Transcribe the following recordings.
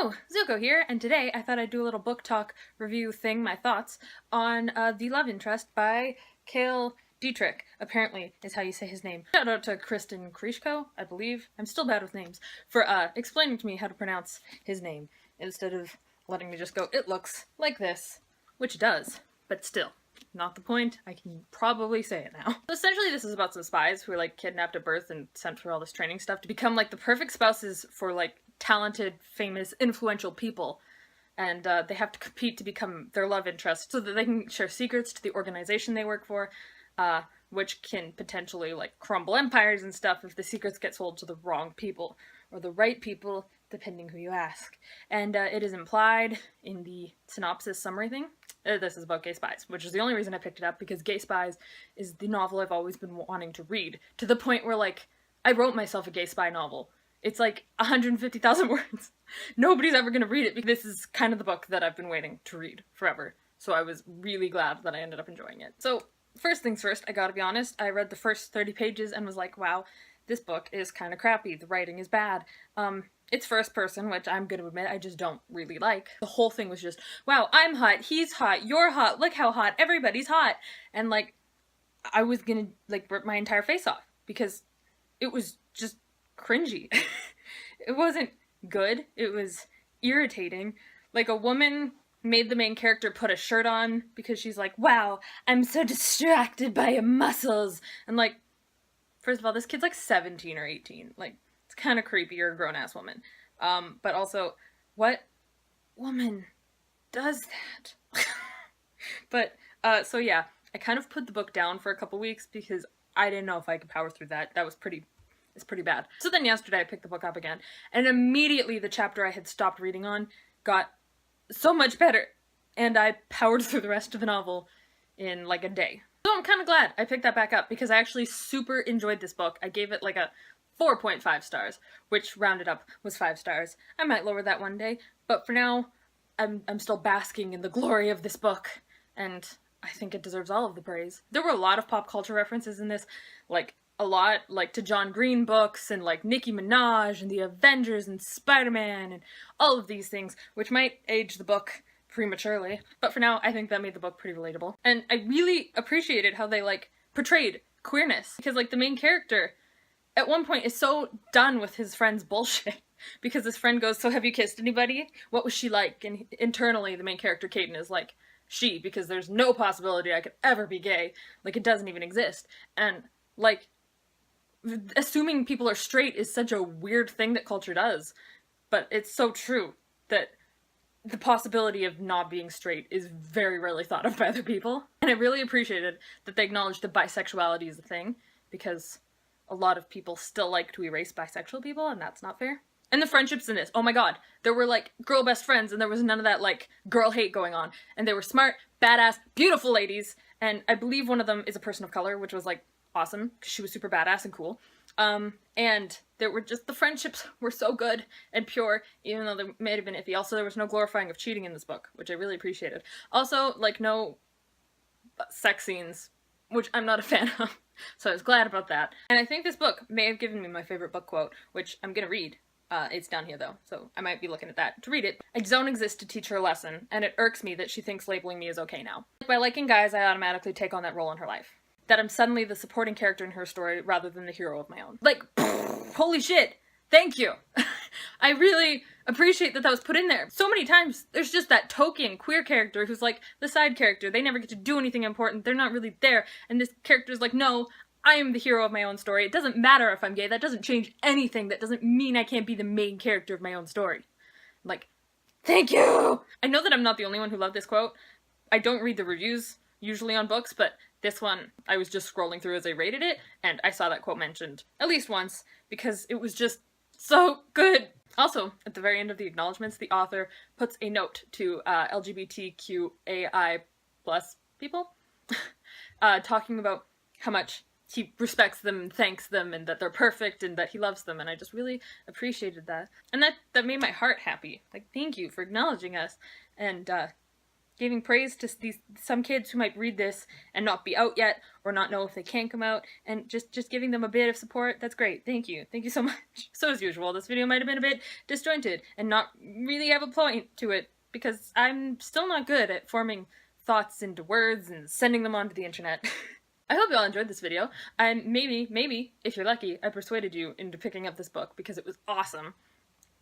Hello, Zuko here, and today I thought I'd do a little book talk review thing, my thoughts, on The Love Interest by Cale Dietrich, apparently is how you say his name. Shout out to Kristen Krishko, I believe, I'm still bad with names, for explaining to me how to pronounce his name, instead of letting me just go, it looks like this, which it does, but still. Not the point, I can probably say it now. So essentially this is about some spies who are like kidnapped at birth and sent through all this training stuff to become like the perfect spouses for like talented, famous, influential people. And they have to compete to become their love interest so that they can share secrets to the organization they work for, which can potentially like crumble empires and stuff if the secrets get sold to the wrong people, or the right people, depending who you ask. And it is implied in the synopsis summary thing. This is about gay spies, which is the only reason I picked it up, because Gay Spies is the novel I've always been wanting to read, to the point where, like, I wrote myself a gay spy novel. It's like 150,000 words. Nobody's ever gonna read it, because this is kind of the book that I've been waiting to read forever. So I was really glad that I ended up enjoying it. So, first things first, I gotta be honest, I read the first 30 pages and was like, wow, this book is kind of crappy, the writing is bad. It's first person, which I'm gonna admit I just don't really like. The whole thing was just, wow, I'm hot, he's hot, you're hot, look how hot, everybody's hot. And like, I was gonna like rip my entire face off, because it was just cringy. It wasn't good, it was irritating. Like, a woman made the main character put a shirt on because she's like, wow, I'm so distracted by your muscles. And like, first of all, this kid's like 17 or 18. Like, it's kind of creepy, you're a grown-ass woman. But also, what woman does that? But, so yeah, I kind of put the book down for a couple weeks because I didn't know if I could power through that. It's pretty bad. So then yesterday I picked the book up again, and immediately the chapter I had stopped reading on got so much better, and I powered through the rest of the novel in like a day. So I'm kind of glad I picked that back up, because I actually super enjoyed this book. I gave it like a 4.5 stars, which rounded up was 5 stars. I might lower that one day, but for now, I'm still basking in the glory of this book, and I think it deserves all of the praise. There were a lot of pop culture references in this, like a lot like to John Green books and like Nicki Minaj and the Avengers and Spider-Man and all of these things, which might age the book prematurely, but for now I think that made the book pretty relatable. And I really appreciated how they like portrayed queerness, because like the main character at one point is so done with his friend's bullshit, because his friend goes, so have you kissed anybody? What was she like? And internally the main character, Caden, is like, she, because there's no possibility I could ever be gay. Like, it doesn't even exist. And like, assuming people are straight is such a weird thing that culture does, but it's so true that the possibility of not being straight is very rarely thought of by other people. And I really appreciated that they acknowledged that bisexuality is a thing, because a lot of people still like to erase bisexual people, and that's not fair. And the friendships in this, oh my god, there were like girl best friends, and there was none of that like girl hate going on. And they were smart, badass, beautiful ladies, and I believe one of them is a person of color, which was like awesome, because she was super badass and cool. And there were just, the friendships were so good and pure, even though they may have been iffy. Also, there was no glorifying of cheating in this book, which I really appreciated. Also, like, no sex scenes, which I'm not a fan of, so I was glad about that. And I think this book may have given me my favorite book quote, which I'm gonna read. It's down here though, so I might be looking at that to read it. I don't exist to teach her a lesson, and it irks me that she thinks labeling me is okay now. By liking guys, I automatically take on that role in her life. That I'm suddenly the supporting character in her story rather than the hero of my own. Like, holy shit, thank you! I really appreciate that that was put in there. So many times, there's just that token queer character who's like the side character. They never get to do anything important, they're not really there, and this character's like, no, I am the hero of my own story. It doesn't matter if I'm gay, that doesn't change anything, that doesn't mean I can't be the main character of my own story. Like, thank you! I know that I'm not the only one who loved this quote. I don't read the reviews, usually on books, but this one, I was just scrolling through as I rated it, and I saw that quote mentioned at least once, because it was just so good! Also, at the very end of the acknowledgements, the author puts a note to LGBTQAI+ people, talking about how much he respects them and thanks them, and that they're perfect, and that he loves them, and I just really appreciated that. And that made my heart happy. Like, thank you for acknowledging us, and giving praise to some kids who might read this and not be out yet or not know if they can come out, and just giving them a bit of support. That's great. Thank you so much. So as usual, this video might have been a bit disjointed and not really have a point to it because I'm still not good at forming thoughts into words and sending them onto the internet. I hope you all enjoyed this video, and maybe, if you're lucky, I persuaded you into picking up this book because it was awesome.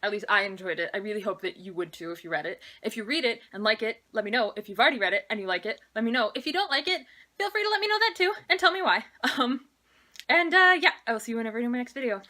At least I enjoyed it. I really hope that you would too if you read it. If you read it and like it, let me know. If you've already read it and you like it, let me know. If you don't like it, feel free to let me know that too, and tell me why. Yeah, I will see you whenever I do my next video.